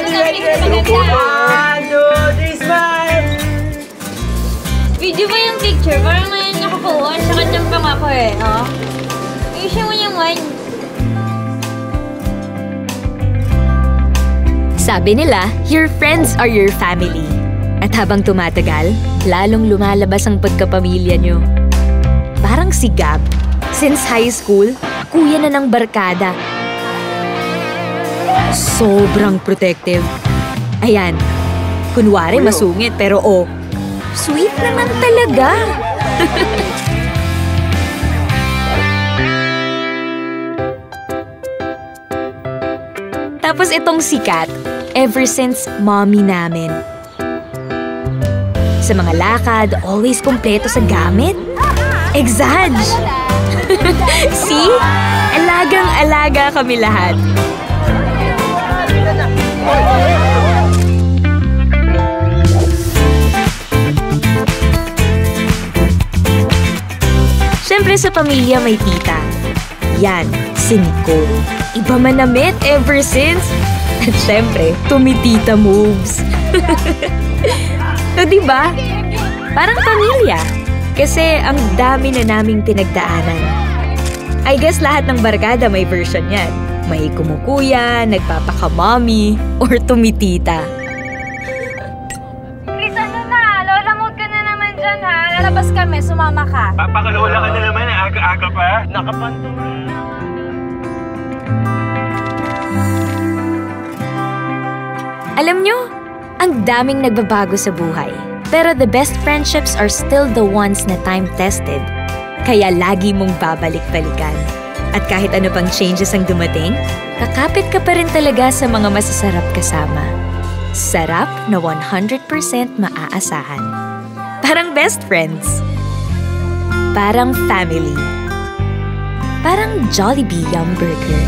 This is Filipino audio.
Ready. 1, 2, 3, smile! Video ba yung picture? Parang may nakakuha. Sa kanyang pang ako eh. Oh. Ayusin mo yung wine. Sabi nila, your friends are your family. At habang tumatagal, lalong lumalabas ang pagkapamilya nyo. Parang si Gab. Since high school, kuya na ng barkada. Sobrang protective. Ayan, kunwari masungit pero sweet naman talaga. Tapos itong sikat, ever since mommy namin. Sa mga lakad, always kompleto sa gamit. Exag! See? Alagang-alaga kami lahat. Siyempre sa pamilya may tita. Yan, si Nicole. Iba manamit ever since. At siyempre, tumitita moves. So, diba? Parang pamilya. Kasi ang dami na naming pinagdaanan. I guess lahat ng barkada may version yan. May kumukuya, nagpapaka-mommy, or tumitita. Please, ano na? Lola mood ka na naman dyan, ha? Lalabas kami, sumama ka. Papakalola ka na naman, aga-aga pa. Nakapanto. Alam nyo, ang daming nagbabago sa buhay. Pero the best friendships are still the ones na time-tested. Kaya lagi mong babalik-balikan. At kahit ano pang changes ang dumating, kakapit ka pa rin talaga sa mga masasarap kasama. Sarap na 100% maaasahan. Parang best friends. Parang family. Parang Jollibee Yum Burger.